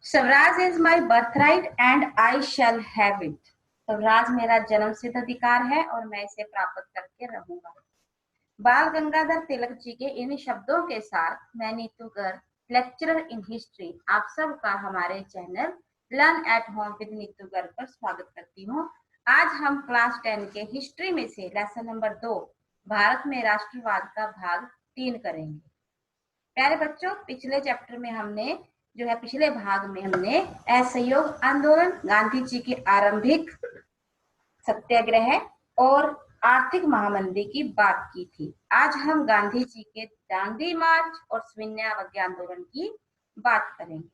Swaraj is my birthright and I shall have it. Swaraj मेरा जन्मसिद्ध अधिकार है और मैं इसे प्राप्त करके रहूंगा। बाल गंगाधर तिलक जी के इन शब्दों के साथ मैं Neetu Garg, lecturer in history, आप सबका हमारे channel learn at home with Neetu Garg पर स्वागत करती हूँ। आज हम क्लास 10 के हिस्ट्री में से लेसन नंबर 2 भारत में राष्ट्रवाद का भाग 3 करेंगे। प्यारे बच्चों, पिछले चैप्टर में हमने पिछले भाग में हमने असहयोग आंदोलन, गांधी जी की आरंभिक सत्याग्रह और आर्थिक महामंदी की बात की थी। आज हम गांधी जी के दांडी मार्च और सविनय आंदोलन की बात करेंगे।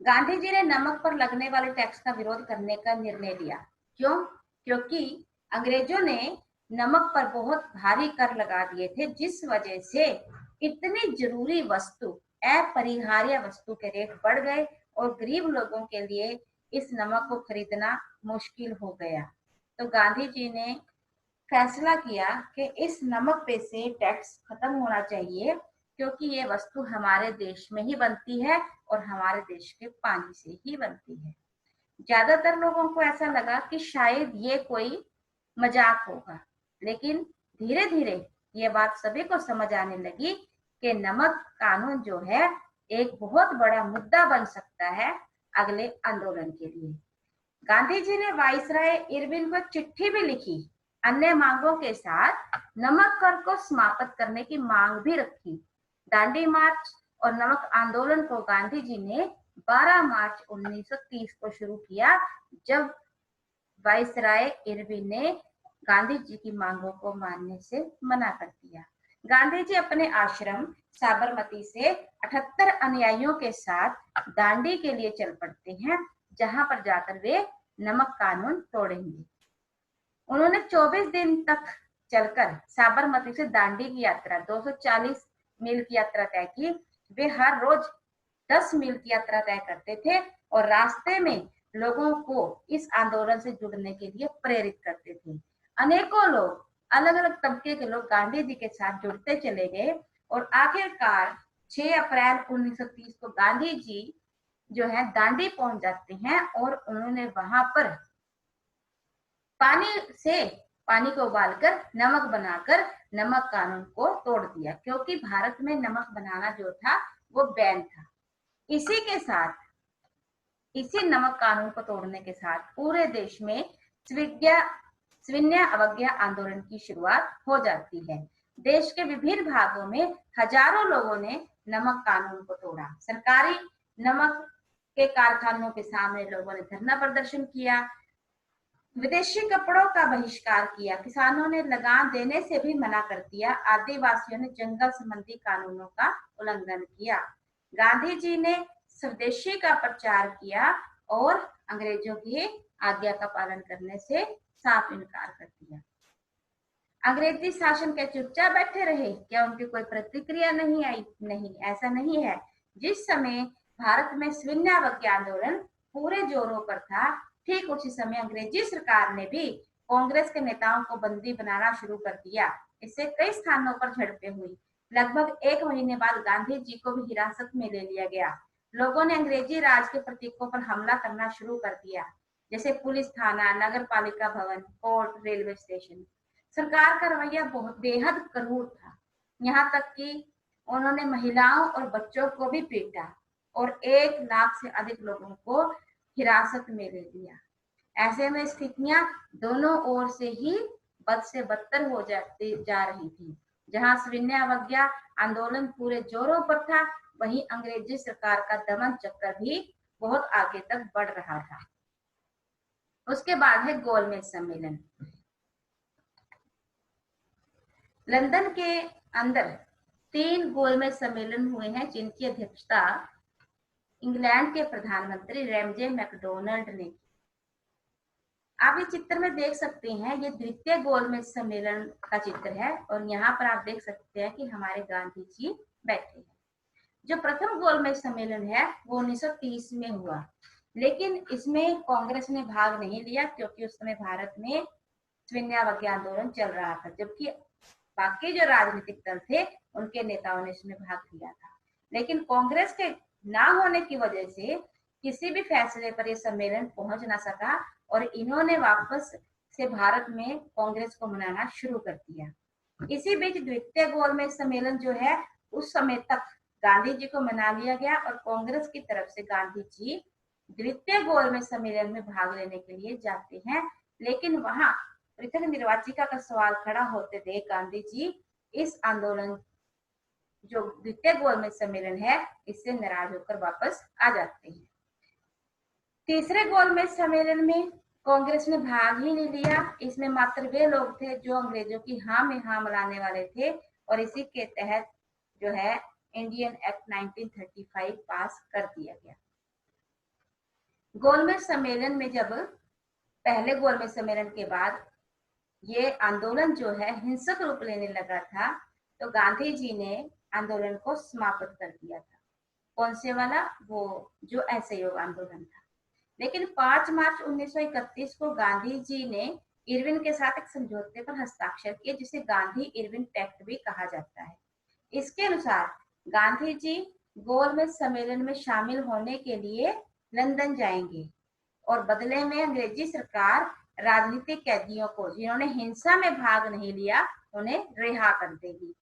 गांधी जी ने नमक पर लगने वाले टैक्स का विरोध करने का निर्णय लिया। क्यों? क्योंकि अंग्रेजों ने नमक पर बहुत भारी कर लगा दिए थे, जिस वजह से इतनी जरूरी वस्तु, अपरिहार्य वस्तु के रेट बढ़ गए और गरीब लोगों के लिए इस नमक को खरीदना मुश्किल हो गया। तो गांधी जी ने फैसला किया कि इस नमक पे से टैक्स खत्म होना चाहिए, क्योंकि ये वस्तु हमारे देश में ही बनती है और हमारे देश के पानी से ही बनती है। ज्यादातर लोगों को ऐसा लगा कि शायद ये कोई मजाक होगा, लेकिन धीरे धीरे ये बात सभी को समझ आने लगी कि नमक कानून जो है एक बहुत बड़ा मुद्दा बन सकता है अगले आंदोलन के लिए। गांधी जी ने वाइसराय इरविन को चिट्ठी भी लिखी, अन्य मांगों के साथ नमक कर को समाप्त करने की मांग भी रखी। दांडी मार्च और नमक आंदोलन को गांधी जी ने 12 मार्च 1930 को शुरू किया, जब वाइसराय इरविन ने गांधी जी की मांगों को मानने से मना कर दिया। गांधी जी अपने आश्रम साबरमती से 78 अनुयायियों के साथ दांडी के लिए चल पड़ते हैं, जहां पर जाकर वे नमक कानून तोड़ेंगे। उन्होंने 24 दिन तक चलकर साबरमती से दांडी की यात्रा 240 मील की यात्रा तय की। वे हर रोज 10 मील की यात्रा तय करते थे और रास्ते में लोगों को इस आंदोलन से जुड़ने के लिए प्रेरित करते थे। अनेकों लोग, अलग अलग तबके के लोग गांधी जी के साथ जुड़ते चले गए और आखिरकार 6 अप्रैल 1930 को गांधी जी दांडी पहुंच जाते हैं और उन्होंने वहां पर पानी को उबालकर नमक बनाकर नमक कानून को तोड़ दिया, क्योंकि भारत में नमक बनाना जो था वो बैन था। इसी नमक कानून को तोड़ने के साथ पूरे देश में सविनय अवज्ञा आंदोलन की शुरुआत हो जाती है। देश के विभिन्न भागों में हजारों लोगों ने नमक कानून को तोड़ा। सरकारी नमक के कारखानों के सामने लोगों ने धरना प्रदर्शन किया, विदेशी कपड़ों का बहिष्कार किया, किसानों ने लगान देने से भी मना कर दिया, आदिवासियों ने जंगल संबंधी कानूनों का उल्लंघन किया। गांधी जी ने स्वदेशी का प्रचार किया और अंग्रेजों की आज्ञा का पालन करने से साफ इनकार कर दिया। अंग्रेजी शासन के चुपचाप बैठे रहे? क्या उनकी कोई प्रतिक्रिया नहीं आई? नहीं, ऐसा नहीं है। जिस समय भारत में सविनय अवज्ञा आंदोलन पूरे जोरों पर था, ठीक उसी समय अंग्रेजी सरकार ने भी कांग्रेस के नेताओं को बंदी बनाना शुरू कर दिया। इससे कई स्थानों पर झड़पें हुई। लगभग 1 महीने बाद गांधी जी को भी हिरासत में ले लिया गया। लोगों ने अंग्रेजी राज के प्रतीकों पर हमला करना शुरू कर दिया, जैसे पुलिस थाना, नगर पालिका भवन, कोर्ट, रेलवे स्टेशन। सरकार का रवैया बहुत बेहद क्रूर था, यहाँ तक कि उन्होंने महिलाओं और बच्चों को भी पीटा और 1 लाख से अधिक लोगों को हिरासत में ले लिया। ऐसे में स्थितियां दोनों ओर से ही बद से बदतर हो जाती जा रही थी। जहां सविनय अवज्ञा आंदोलन पूरे जोरों पर था, वहीं अंग्रेजी सरकार का दमन चक्र भी बहुत आगे तक बढ़ रहा था। उसके बाद है गोलमेज सम्मेलन। लंदन के अंदर 3 गोलमेज सम्मेलन हुए हैं, जिनकी अध्यक्षता इंग्लैंड के प्रधानमंत्री रैमजे मैकडोनल्ड ने की। आप इस चित्र में देख सकते हैं, ये द्वितीय गोलमेज सम्मेलन का चित्र है और यहाँ पर आप देख सकते हैं कि हमारे गांधी जी बैठे हैं। जो प्रथम गोलमेज सम्मेलन है वो 1930 में हुआ, लेकिन इसमें कांग्रेस ने भाग नहीं लिया, क्योंकि उस समय भारत में सविनय अवज्ञा आंदोलन चल रहा था, जबकि बाकी जो राजनीतिक दल थे उनके नेताओं ने इसमें भाग लिया था। लेकिन कांग्रेस के ना होने की वजह से किसी भी फैसले पर यह सम्मेलन पहुंच ना सका और इन्होंने वापस से भारत में कांग्रेस को मनाना शुरू कर दिया। इसी बीच द्वितीय गोलमेज सम्मेलन जो है उस समय तक गांधी जी को मना लिया गया और कांग्रेस की तरफ से गांधी जी द्वितीय गोलमेज सम्मेलन में भाग लेने के लिए जाते हैं, लेकिन वहां पृथक निर्वाचिका का सवाल खड़ा होते देख गांधी जी इस आंदोलन जो द्वितीय गोलमेज सम्मेलन है इससे नाराज होकर वापस आ जाते हैं। तीसरे गोलमेज सम्मेलन में कांग्रेस ने भाग ही नहीं लिया। इसमें मात्र वे लोग थे जो अंग्रेजों की हाँ में हाँ मिलाने वाले थे और इसी के तहत जो है इंडियन एक्ट 1935 पास कर दिया गया। गोलमेज सम्मेलन में जब पहले गोलमेज सम्मेलन के बाद ये आंदोलन जो है हिंसक रूप लेने लगा था तो गांधी जी ने आंदोलन को समाप्त कर दिया था। कौन से वाला? वो जो असहयोग आंदोलन था। लेकिन 5 मार्च 1931 को गांधी जी ने इरविन के साथ एक समझौते पर हस्ताक्षर किए जिसे गांधी इरविन पैक्ट भी कहा जाता है। इसके अनुसार गांधी जी गोलमेज सम्मेलन में शामिल होने के लिए लंदन जाएंगे और बदले में अंग्रेजी सरकार राजनीतिक कैदियों को जिन्होंने हिंसा में भाग नहीं लिया उन्हें रिहा कर देगी।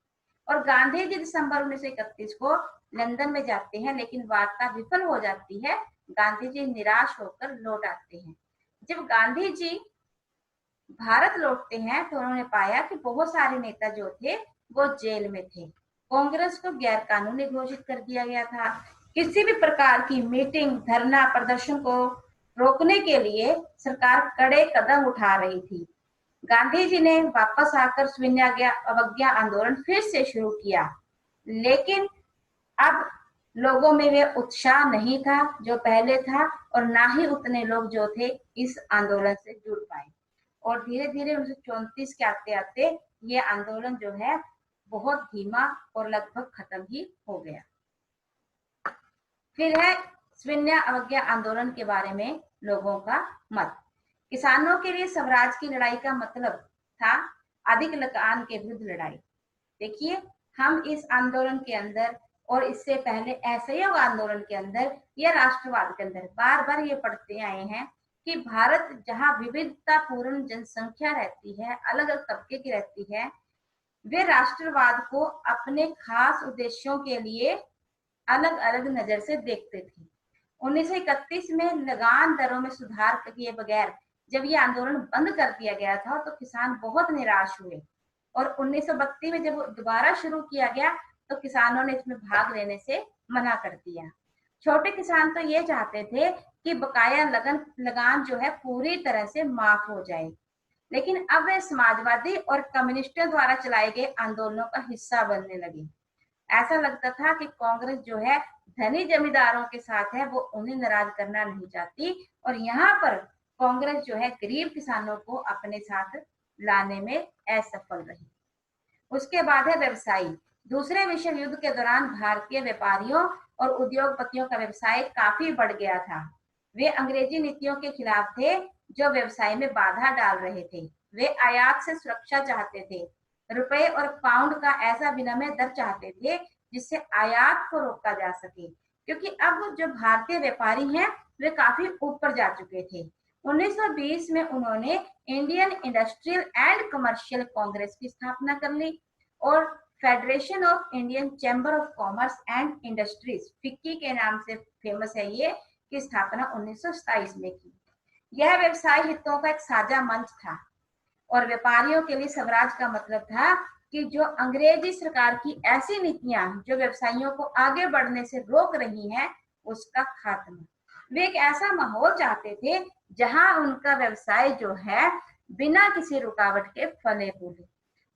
और गांधी जी दिसंबर 1931 को लंदन में जाते हैं, लेकिन वार्ता विफल हो जाती है। गांधी जी निराश होकर लौट आते हैं। जब गांधी जी भारत लौटते हैं तो उन्होंने पाया कि बहुत सारे नेता जो थे वो जेल में थे। कांग्रेस को गैर कानूनी घोषित कर दिया गया था। किसी भी प्रकार की मीटिंग, धरना, प्रदर्शन को रोकने के लिए सरकार कड़े कदम उठा रही थी। गांधी जी ने वापस आकर सविनय अवज्ञा आंदोलन फिर से शुरू किया, लेकिन अब लोगों में वे उत्साह नहीं था जो पहले था और ना ही उतने लोग जो थे इस आंदोलन से जुड़ पाए। और धीरे धीरे 1934 के आते आते ये आंदोलन जो है बहुत धीमा और लगभग खत्म ही हो गया। फिर है सविनय अवज्ञा आंदोलन के बारे में लोगों का मत। किसानों के लिए स्वराज की लड़ाई का मतलब था अधिक लगान के विरुद्ध लड़ाई। देखिए, हम इस आंदोलन के अंदर और इससे पहले असहयोग आंदोलन के अंदर या राष्ट्रवाद के अंदर बार बार ये पढ़ते आए हैं कि भारत जहां विविधता पूर्ण जनसंख्या रहती है, अलग अलग तबके की रहती है, वे राष्ट्रवाद को अपने खास उद्देश्यों के लिए अलग अलग नजर से देखते थे। 1931 में लगान दरों में सुधार किए बगैर जब ये आंदोलन बंद कर दिया गया था तो किसान बहुत निराश हुए और 1932 में जब दोबारा शुरू किया गया तो किसानों ने इसमें भाग लेने से मना कर दिया। छोटे किसान तो ये चाहते थे कि बकाया लगान जो है पूरी तरह से माफ हो जाए, लेकिन अब वे समाजवादी और कम्युनिस्टों द्वारा चलाए गए आंदोलनों का हिस्सा बनने लगे। ऐसा लगता था कि कांग्रेस जो है धनी जमींदारों के साथ है, वो उन्हें नाराज करना नहीं चाहती और यहाँ पर कांग्रेस जो है गरीब किसानों को अपने साथ लाने में असफल रही। उसके बाद है व्यवसायी। दूसरे विश्व युद्ध के दौरान भारतीय व्यापारियों और उद्योगपतियों का व्यवसाय काफी बढ़ गया था। वे अंग्रेजी नीतियों के खिलाफ थे जो व्यवसाय में बाधा डाल रहे थे। वे आयात से सुरक्षा चाहते थे, रुपए और पाउंड का ऐसा विनिमय दर चाहते थे जिससे आयात को रोका जा सके, क्योंकि अब जो भारतीय व्यापारी हैं वे काफी ऊपर जा चुके थे। 1920 में उन्होंने Indian industrial and commercial Congress की स्थापना कर ली और federation of Indian chamber of commerce and industries, FICCI के नाम से फेमस है ये, की स्थापना 1927 में की। यह व्यवसाय हितों का एक साझा मंच था और व्यापारियों के लिए स्वराज का मतलब था कि जो अंग्रेजी सरकार की ऐसी नीतियां जो व्यवसायियों को आगे बढ़ने से रोक रही हैं उसका खात्मा। वे एक ऐसा माहौल चाहते थे जहां उनका व्यवसाय जो है बिना किसी रुकावट के फले फूले।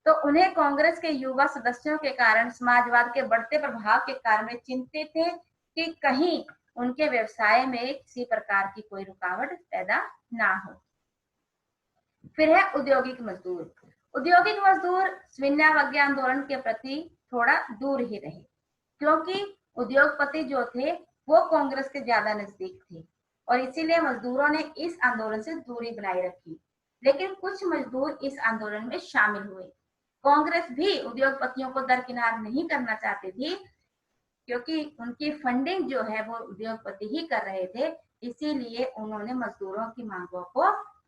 तो उन्हें कांग्रेस के युवा सदस्यों के कारण, समाजवाद के बढ़ते प्रभाव के कारण वे चिंतित थे कि कहीं उनके व्यवसाय में किसी प्रकार की कोई रुकावट पैदा ना हो। फिर है औद्योगिक मजदूर। औद्योगिक मजदूर सविनय अवज्ञा आंदोलन के प्रति थोड़ा दूर ही रहे, क्योंकि उद्योगपति जो थे वो कांग्रेस के ज्यादा नजदीक थे और इसीलिए मजदूरों ने इस आंदोलन से दूरी बनाए रखी। लेकिन कुछ मजदूर इस आंदोलन में शामिल हुए। कांग्रेस भी उद्योगपतियों को दरकिनार नहीं करना चाहती थी, क्योंकि उनकी फंडिंग जो है वो उद्योगपति ही कर रहे थे, इसीलिए उन्होंने मजदूरों की मांगों को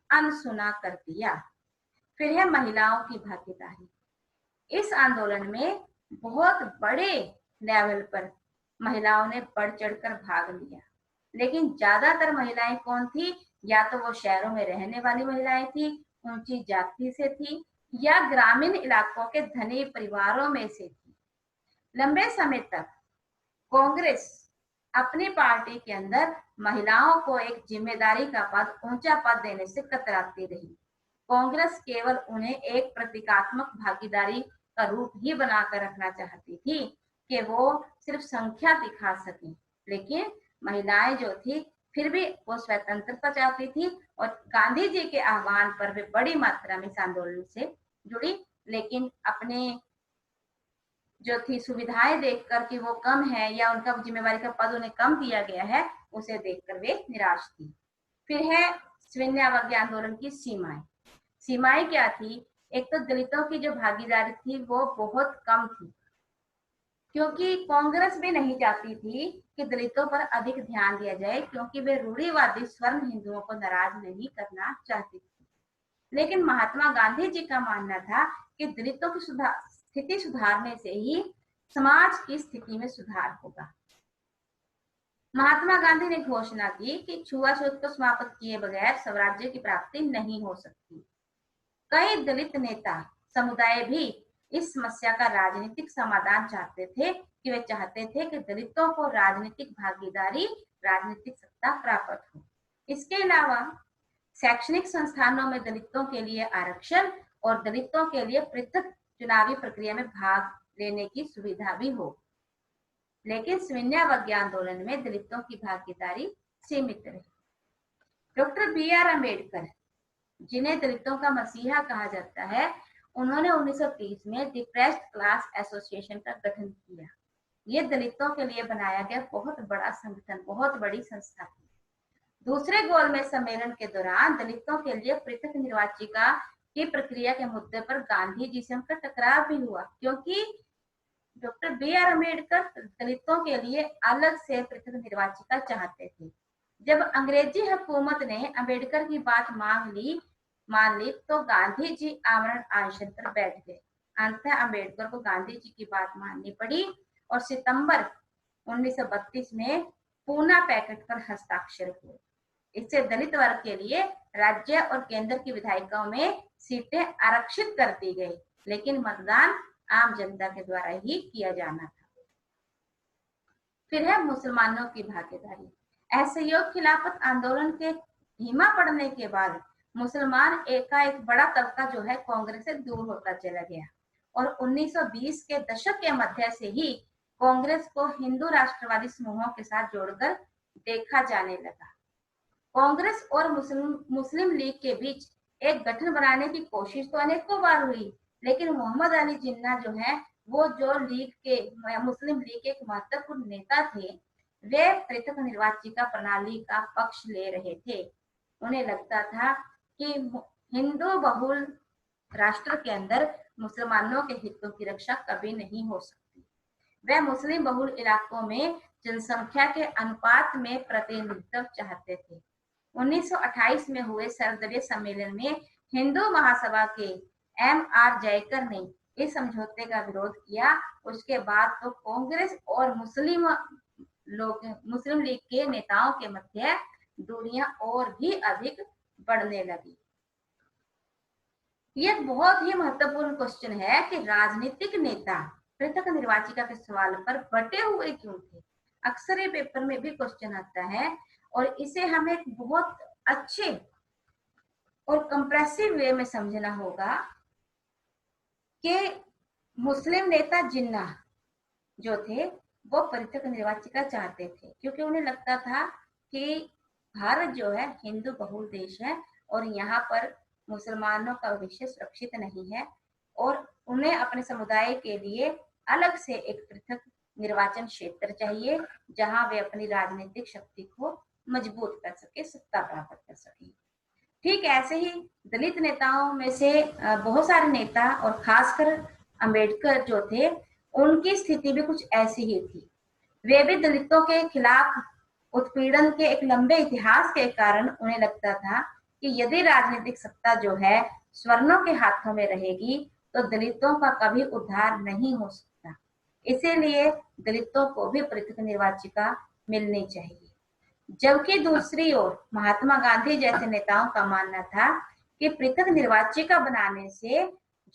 अनसुना कर दिया। फिर है महिलाओं की भागीदारी। इस आंदोलन में बहुत बड़े लेवल पर महिलाओं ने बढ़ चढ़कर भाग लिया, लेकिन ज्यादातर महिलाएं कौन थी? या तो वो शहरों में रहने वाली महिलाएं थी, ऊंची जाति से थी, या ग्रामीण इलाकों के धनी परिवारों में से थी। लंबे समय तक कांग्रेस अपनी पार्टी के अंदर महिलाओं को एक जिम्मेदारी का पद, ऊंचा पद देने से कतराती रही। कांग्रेस केवल उन्हें एक प्रतीकात्मक भागीदारी का रूप ही बनाकर रखना चाहती थी कि वो सिर्फ संख्या दिखा सकें, लेकिन महिलाएं जो थी फिर भी वो स्वतंत्रता चाहती थी और गांधी जी के आह्वान पर वे बड़ी मात्रा में इस आंदोलन से जुड़ी, लेकिन अपने जो थी सुविधाएं देखकर कि वो कम है या उनका जिम्मेवारी का पद उन्हें कम दिया गया है, उसे देखकर वे निराश थी। फिर है सविनय आंदोलन की सीमाएं। सीमाएं क्या थी? एक तो दलितों की जो भागीदारी थी वो बहुत कम थी, क्योंकि कांग्रेस भी नहीं चाहती थी कि दलितों पर अधिक ध्यान दिया जाए, क्योंकि वे रूढ़िवादी स्वर्ण हिंदुओं को नाराज नहीं करना चाहती थी। लेकिन महात्मा गांधी जी का मानना था कि दलितों की स्थिति सुधारने से ही समाज की स्थिति में सुधार होगा। महात्मा गांधी ने घोषणा की कि छुआछूत को समाप्त किए बगैर स्वराज्य की प्राप्ति नहीं हो सकती। कई दलित नेता समुदाय भी इस समस्या का राजनीतिक समाधान चाहते थे, कि वे चाहते थे कि दलितों को राजनीतिक भागीदारी, राजनीतिक सत्ता प्राप्त हो। इसके अलावा शैक्षणिक संस्थानों में दलितों के लिए आरक्षण और दलितों के लिए पृथक चुनावी प्रक्रिया में भाग लेने की सुविधा भी हो। लेकिन सविनय आंदोलन में दलितों की भागीदारी सीमित रही। Doctor B R. अम्बेडकर, जिन्हें दलितों का मसीहा कहा जाता है, उन्होंने 1930 में डिप्रेस्ड क्लास एसोसिएशन का गठन किया। ये दलितों के लिए बनाया गया बहुत बड़ा संगठन, बहुत बड़ी संस्था थी। दूसरे गोलमेज सम्मेलन के दौरान दलितों के लिए पृथक निर्वाचिका की प्रक्रिया के मुद्दे पर गांधी जी से उनका टकराव भी हुआ, क्योंकि डॉक्टर बी.आर. अम्बेडकर दलितों के लिए अलग से पृथक निर्वाचिका चाहते थे। जब अंग्रेजी हुकूमत ने अम्बेडकर की बात मान ली तो गांधी जी आमरण अनशन पर बैठ गए। अंततः अम्बेडकर को गांधी जी की बात माननी पड़ी और सितंबर 1932 में पूना पैक्ट पर हस्ताक्षर हुए। इससे दलित वर्ग के लिए राज्य और केंद्र की विधायिकाओं में सीटें आरक्षित कर दी गई, लेकिन मतदान आम जनता के द्वारा ही किया जाना था। फिर है मुसलमानों की भागीदारी। असहयोग खिलाफत आंदोलन के धीमा पड़ने के बाद मुसलमान एकाएक बड़ा तबका जो है कांग्रेस से दूर होता चला गया और 1920 के दशक के मध्य से ही कांग्रेस को हिंदू राष्ट्रवादी समूहों के साथ जोड़कर देखा जाने लगा। कांग्रेस और मुस्लिम लीग के बीच एक गठन बनाने की कोशिश तो अनेकों बार हुई, लेकिन मोहम्मद अली जिन्ना जो है वो जो मुस्लिम लीग के एक महत्वपूर्ण नेता थे, वे पृथक निर्वाचिका प्रणाली का पक्ष ले रहे थे। उन्हें लगता था कि हिंदू बहुल राष्ट्र के अंदर मुसलमानों के हितों की रक्षा कभी नहीं हो सकती। वे मुस्लिम बहुल इलाकों में जनसंख्या के अनुपात में प्रतिनिधित्व चाहते थे। 1928 में हुए सर्वदलीय सम्मेलन में हिंदू महासभा के M.R. जयकर ने इस समझौते का विरोध किया। उसके बाद तो कांग्रेस और मुस्लिम लीग के नेताओं के मध्य दूरियां और भी अधिक बढ़ने लगी। यह बहुत ही महत्वपूर्ण क्वेश्चन है कि राजनीतिक नेता पृथक निर्वाचिका के सवाल पर बटे हुए क्यों थे। अक्सर ये पेपर में भी क्वेश्चन आता है और इसे हमें एक बहुत अच्छे और कंप्रेसिव वे में समझना होगा कि मुस्लिम नेता जिन्ना जो थे वो पृथक निर्वाचिका चाहते थे, क्योंकि उन्हें लगता था कि भारत जो है हिंदू बहुल देश है और यहाँ पर मुसलमानों का भविष्य सुरक्षित नहीं है और उन्हें अपने समुदाय के लिए अलग से एक पृथक निर्वाचन क्षेत्र चाहिए जहां वे अपनी राजनीतिक शक्ति को मजबूत कर सके, सत्ता प्राप्त कर सके। ठीक ऐसे ही दलित नेताओं में से बहुत सारे नेता और खासकर अंबेडकर जो थे, उनकी स्थिति भी कुछ ऐसी ही थी। वे भी दलितों के खिलाफ उत्पीड़न के एक लंबे इतिहास के कारण उन्हें लगता था कि यदि राजनीतिक सत्ता जो है स्वर्णों के हाथों में रहेगी तो दलितों का कभी उद्धार नहीं हो सकता। इसीलिए दलितों को भी पृथक निर्वाचिका मिलनी चाहिए। जबकि दूसरी ओर महात्मा गांधी जैसे नेताओं का मानना था कि पृथक निर्वाचिका बनाने से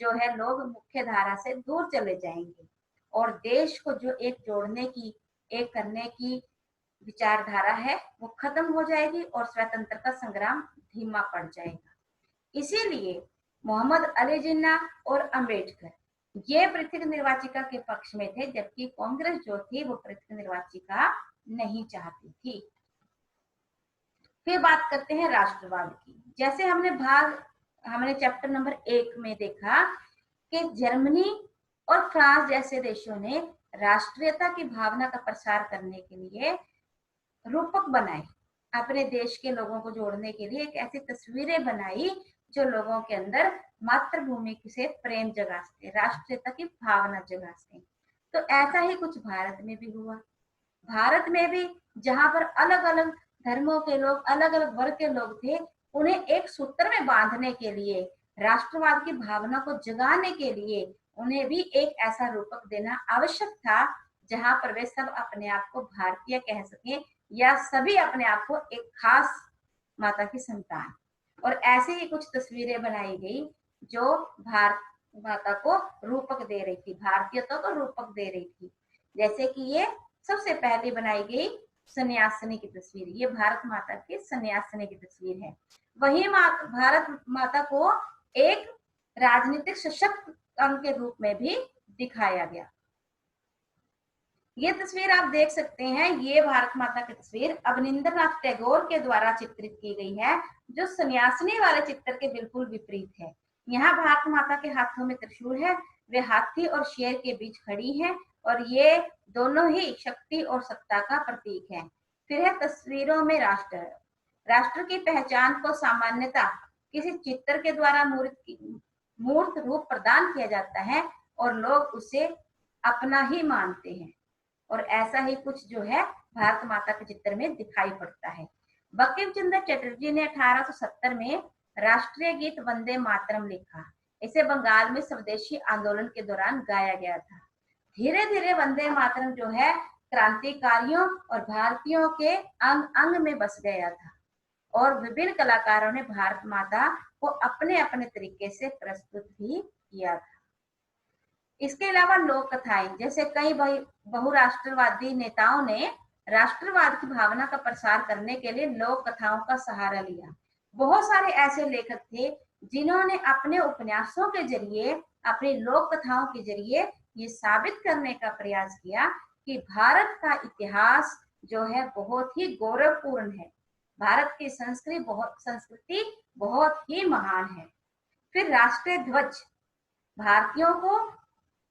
जो है लोग मुख्य धारा से दूर चले जाएंगे और देश को जो एक जोड़ने की, एक करने की विचारधारा है वो खत्म हो जाएगी और स्वतंत्रता संग्राम धीमा पड़ जाएगा। इसीलिए मोहम्मद अली जिन्ना और अंबेडकर ये पृथक निर्वाचिका के पक्ष में थे, जबकि कांग्रेस जो थी वो पृथक निर्वाचिका नहीं चाहती थी। फिर बात करते हैं राष्ट्रवाद की। जैसे हमने चैप्टर नंबर 1 में देखा कि जर्मनी और फ्रांस जैसे देशों ने राष्ट्रीयता की भावना का प्रसार करने के लिए रूपक बनाए, अपने देश के लोगों को जोड़ने के लिए एक ऐसी तस्वीरें बनाई जो लोगों के अंदर मातृभूमि से प्रेम जगाते, राष्ट्रीयता की भावना जगाते। तो ऐसा ही कुछ भारत में भी हुआ। भारत में भी जहां पर अलग अलग धर्मों के लोग, अलग अलग वर्ग के लोग थे, उन्हें एक सूत्र में बांधने के लिए, राष्ट्रवाद की भावना को जगाने के लिए उन्हें भी एक ऐसा रूपक देना आवश्यक था जहां पर वे सब अपने आप को भारतीय कह सकें या सभी अपने आप को एक खास माता की संतान। और ऐसे ही कुछ तस्वीरें बनाई गई जो भारत माता को रूपक दे रही थी, भारतीयता को रूपक दे रही थी। जैसे कि ये सबसे पहले बनाई गई सन्यासिनी की तस्वीर, ये भारत माता की सन्यासिनी की तस्वीर है। वही भारत माता को एक राजनीतिक सशक्त अंग के रूप में भी दिखाया गया। ये तस्वीर आप देख सकते हैं, ये भारत माता की तस्वीर अवनींद्रनाथ टैगोर के द्वारा चित्रित की गई है, जो सन्यासिनी वाले चित्र के बिल्कुल विपरीत है। यहाँ भारत माता के हाथों में त्रिशूल है, वे हाथी और शेर के बीच खड़ी हैं और ये दोनों ही शक्ति और सत्ता का प्रतीक है। फिर है तस्वीरों में राष्ट्र। राष्ट्र की पहचान को सामान्यतः किसी चित्र के द्वारा मूर्त रूप प्रदान किया जाता है और लोग उसे अपना ही मानते हैं। और ऐसा ही कुछ जो है भारत माता के चित्र में दिखाई पड़ता है। बंकिम चंद्र चटर्जी ने 1870 में राष्ट्रीय गीत वंदे मातरम लिखा। इसे बंगाल में स्वदेशी आंदोलन के दौरान गाया गया था। धीरे धीरे वंदे मातरम जो है क्रांतिकारियों और भारतीयों के अंग अंग में बस गया था और विभिन्न कलाकारों ने भारत माता को अपने अपने तरीके से प्रस्तुत भी किया था। इसके अलावा लोक कथाएं, जैसे कई बहुराष्ट्रवादी नेताओं ने राष्ट्रवाद की भावना का प्रसार करने के लिए लोक कथाओं का सहारा लिया। बहुत सारे ऐसे लेखक थे जिन्होंने अपने उपन्यासों के जरिए, अपनी लोक कथाओं के जरिए ये साबित करने का प्रयास किया कि भारत का इतिहास जो है बहुत ही गौरवपूर्ण है, भारत की संस्कृति बहुत ही महान है। फिर राष्ट्रीय ध्वज भारतीयों को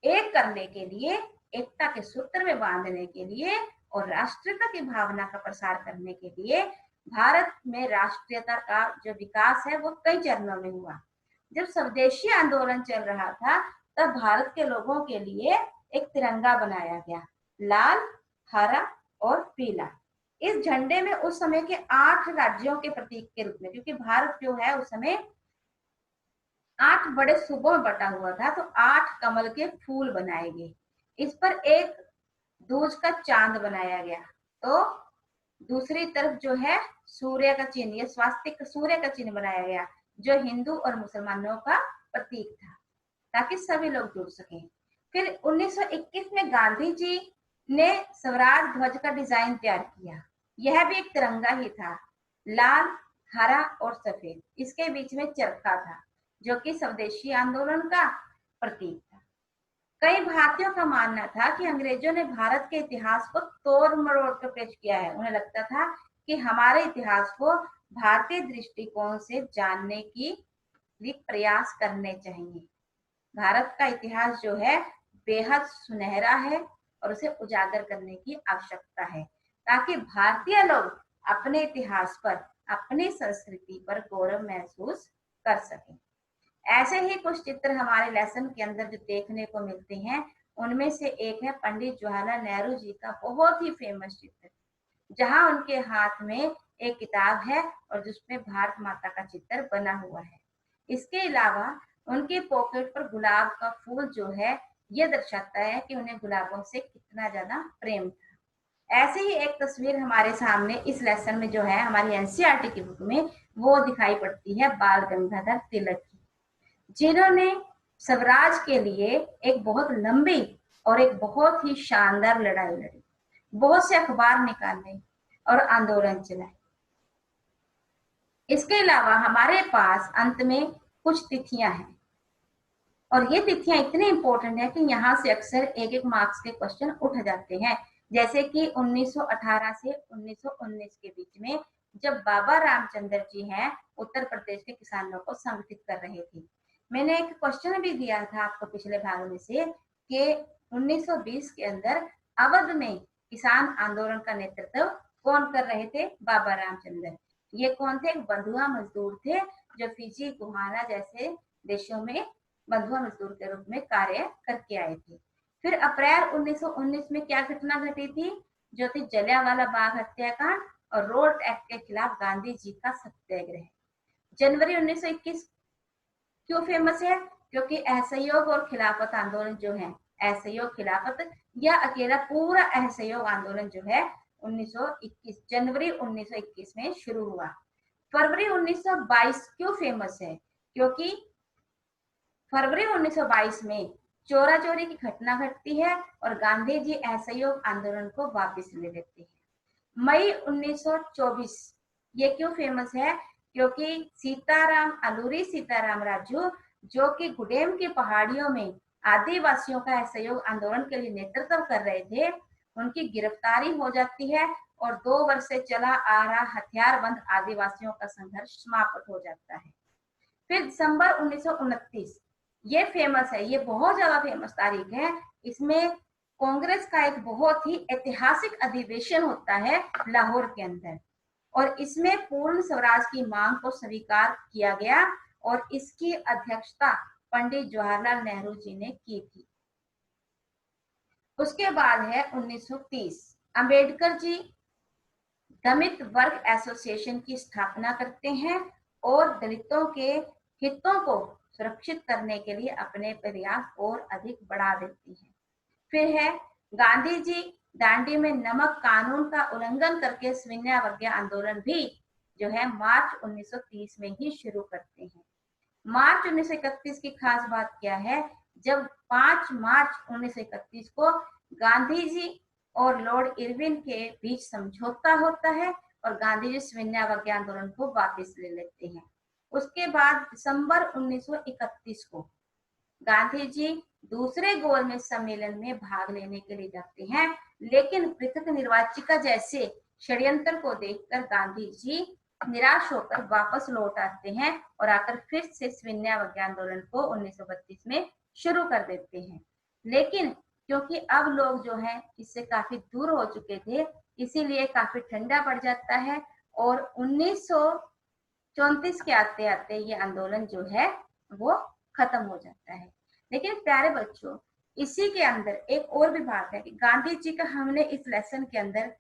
एक करने के लिए, एकता के सूत्र में बांधने के लिए और राष्ट्रीयता की भावना का प्रसार करने के लिए भारत में राष्ट्रीयता का जो विकास है वो कई चरणों में हुआ। जब स्वदेशी आंदोलन चल रहा था तब भारत के लोगों के लिए एक तिरंगा बनाया गया, लाल, हरा और पीला। इस झंडे में उस समय के 8 राज्यों के प्रतीक के रूप में, क्योंकि भारत जो है उस समय 8 बड़े सूबों में बटा हुआ था, तो 8 कमल के फूल बनाए गए। इस पर एक दूज का चांद बनाया गया। तो दूसरी तरफ जो है सूर्य का चिन्ह, ये स्वास्तिक सूर्य का चिन्ह बनाया गया जो हिंदू और मुसलमानों का प्रतीक था, ताकि सभी लोग जुड़ सकें। फिर 1921 में गांधी जी ने स्वराज ध्वज का डिजाइन तैयार किया। यह भी एक तिरंगा ही था, लाल, हरा और सफेद। इसके बीच में चरखा था जो कि स्वदेशी आंदोलन का प्रतीक था। कई भारतीयों का मानना था कि अंग्रेजों ने भारत के इतिहास को तोड़ मरोड़ कर पेश किया है। उन्हें लगता था कि हमारे इतिहास को भारतीय दृष्टिकोण से जानने की भी प्रयास करने चाहिए। भारत का इतिहास जो है बेहद सुनहरा है और उसे उजागर करने की आवश्यकता है, ताकि भारतीय लोग अपने इतिहास पर, अपनी संस्कृति पर गौरव महसूस कर सकें। ऐसे ही कुछ चित्र हमारे लेसन के अंदर जो देखने को मिलते हैं उनमें से एक है पंडित जवाहरलाल नेहरू जी का बहुत ही फेमस चित्र, जहां उनके हाथ में एक किताब है और जिसमें भारत माता का चित्र बना हुआ है। इसके अलावा उनके पॉकेट पर गुलाब का फूल जो है, ये दर्शाता है कि उन्हें गुलाबों से कितना ज्यादा प्रेम था। ऐसे ही एक तस्वीर हमारे सामने इस लेसन में जो है हमारी एनसीईआरटी की बुक में, वो दिखाई पड़ती है बाल गंगाधर तिलक की, जिन्होंने स्वराज के लिए एक बहुत लंबी और एक बहुत ही शानदार लड़ाई लड़ी, बहुत से अखबार निकाले और आंदोलन चलाए। इसके अलावा हमारे पास अंत में कुछ तिथियां हैं, और ये तिथियां इतनी इंपॉर्टेंट है कि यहाँ से अक्सर एक एक मार्क्स के क्वेश्चन उठ जाते हैं। जैसे कि 1918 से 1919 के बीच में, जब बाबा रामचंद्र जी हैं उत्तर प्रदेश के किसानों को संगठित कर रहे थे। मैंने एक क्वेश्चन भी दिया था आपको पिछले भाग में से कि 1920 के अंदर अवध में किसान आंदोलन का नेतृत्व कौन कर रहे थे? बाबा रामचंद्र। ये कौन थे? बंधुआ मजदूर थे, जो फिजी, गुहाना जैसे देशों में बंधुआ मजदूर के रूप में कार्य करके आए थे। फिर अप्रैल 1919 में क्या घटना घटी थी? जो थी जलियांवाला बाग हत्याकांड और रोड एक्ट के खिलाफ गांधी जी का सत्याग्रह। जनवरी 1921 क्यों फेमस है? क्योंकि असहयोग और खिलाफत आंदोलन जो है, असहयोग खिलाफत या अकेला पूरा असहयोग आंदोलन जो है 1921 जनवरी 1921 में शुरू हुआ। फरवरी 1922 क्यों फेमस है? क्योंकि फरवरी 1922 में चोरा चोरी की घटना घटती है और गांधी जी असहयोग आंदोलन को वापस ले लेते हैं। मई 1924 ये क्यों फेमस है? क्योंकि सीताराम अलूरी सीताराम राजू, जो कि गुडेम की पहाड़ियों में आदिवासियों का असहयोग आंदोलन के लिए नेतृत्व कर रहे थे, उनकी गिरफ्तारी हो जाती है और 2 वर्ष से चला आ रहा हथियारबंद आदिवासियों का संघर्ष समाप्त हो जाता है। फिर दिसंबर 1929 ये फेमस है, ये बहुत ज्यादा फेमस तारीख है। इसमें कांग्रेस का एक बहुत ही ऐतिहासिक अधिवेशन होता है लाहौर के अंदर, और इसमें पूर्ण स्वराज की मांग को स्वीकार किया गया और इसकी अध्यक्षता पंडित जवाहरलाल नेहरू जी ने की थी। उसके बाद है 1930, अंबेडकर जी दलित वर्ग एसोसिएशन की स्थापना करते हैं और दलितों के हितों को सुरक्षित करने के लिए अपने प्रयास और अधिक बढ़ा देती है। फिर है गांधी जी दांडी में नमक कानून का उल्लंघन करके सविनय आंदोलन भी जो है मार्च 1930 में ही शुरू करते हैं। मार्च 1931 की खास बात क्या है? जब 5 मार्च 1931 को गांधी जी और लॉर्ड इरविन के बीच समझौता होता है और गांधी जी सविनय आंदोलन को वापस ले लेते हैं। उसके बाद दिसंबर 1931 को गांधी जी दूसरे गोल में सम्मेलन में भाग लेने के लिए जाते हैं, लेकिन पृथक निर्वाचिका जैसे षड्यंत्र को देखकर गांधी जी निराश होकर वापस लौट आते हैं और आकर फिर से सविनय आंदोलन को 1932 में शुरू कर देते हैं। लेकिन क्योंकि अब लोग जो है इससे काफी दूर हो चुके थे, इसीलिए काफी ठंडा पड़ जाता है और 1934 के आते आते ये आंदोलन जो है वो खत्म हो जाता है। लेकिन प्यारे बच्चों, इसी के अंदर एक और भी बात है कि गांधी जी का हमने इस लेसन के अंदर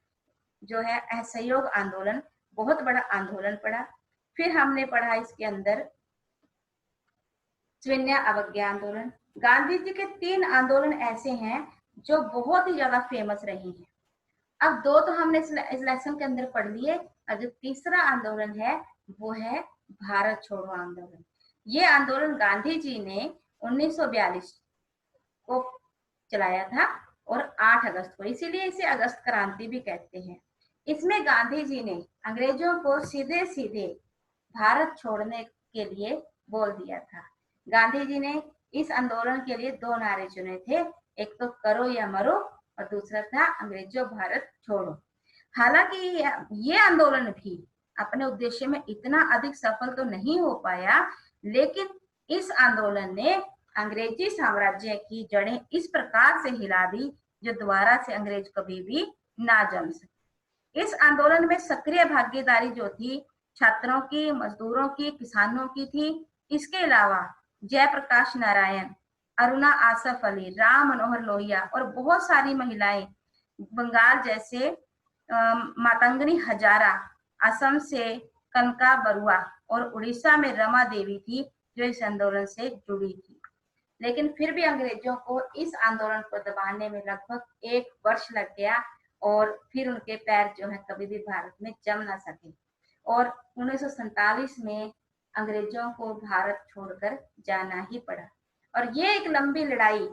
जो है असहयोग आंदोलन बहुत बड़ा आंदोलन पढ़ा। फिर हमने पढ़ा इसके अंदर सविनय अवज्ञा आंदोलन। गांधी जी के 3 आंदोलन ऐसे हैं जो बहुत ही ज्यादा फेमस रहे हैं। अब 2 तो हमने इस लेसन के अंदर पढ़ लिए, और जो तीसरा आंदोलन है वो है भारत छोड़ो आंदोलन। ये आंदोलन गांधी जी ने 1942 को चलाया था और 8 अगस्त को, इसीलिए इसे अगस्त क्रांति भी कहते हैं। इसमें गांधी जी ने अंग्रेजों को सीधे सीधे भारत छोड़ने के लिए बोल दिया था। गांधी जी ने इस आंदोलन के लिए 2 नारे चुने थे, एक तो करो या मरो और दूसरा था अंग्रेजों भारत छोड़ो। हालांकि ये आंदोलन भी अपने उद्देश्य में इतना अधिक सफल तो नहीं हो पाया, लेकिन इस आंदोलन ने अंग्रेजी साम्राज्य की जड़ें इस प्रकार से हिला दी जो दोबारा से अंग्रेज कभी भी ना जम सके। इस आंदोलन में सक्रिय भागीदारी जो थी छात्रों की, मजदूरों की, किसानों की थी। इसके अलावा जयप्रकाश नारायण, अरुणा आसफ अली, राम मनोहर लोहिया और बहुत सारी महिलाएं, बंगाल जैसे मातंगनी हजारा, असम से कनका बरुआ और उड़ीसा में रमा देवी थी जो इस आंदोलन से जुड़ी थी। लेकिन फिर भी अंग्रेजों को इस आंदोलन को दबाने में लगभग 1 वर्ष लग गया और फिर उनके पैर जो है कभी भी भारत में जम ना सके और 1947 में अंग्रेजों को भारत छोड़कर जाना ही पड़ा। और ये एक लंबी लड़ाई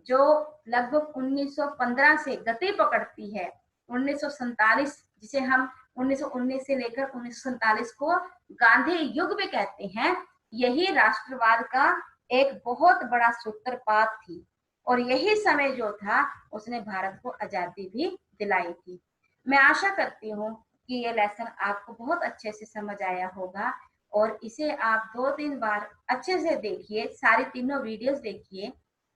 जो लगभग 1915 से गति पकड़ती है, 1947 जिसे हम 1919 से लेकर 1947 को गांधी युग भी कहते हैं, यही राष्ट्रवाद का एक बहुत बड़ा सूत्रपात थी और यही समय जो था उसने भारत को आजादी भी दिलाई थी। मैं आशा करती हूँ कि ये लेसन आपको बहुत अच्छे से समझ आया होगा और इसे आप 2-3 बार अच्छे से देखिए, सारी तीनों वीडियोस देखिए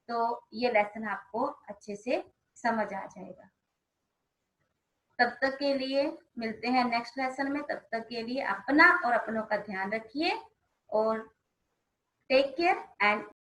तो ये लेसन आपको अच्छे से समझ आ जाएगा। तब तक के लिए मिलते हैं नेक्स्ट लेसन में। तब तक के लिए अपना और अपनों का ध्यान रखिए और टेक केयर एंड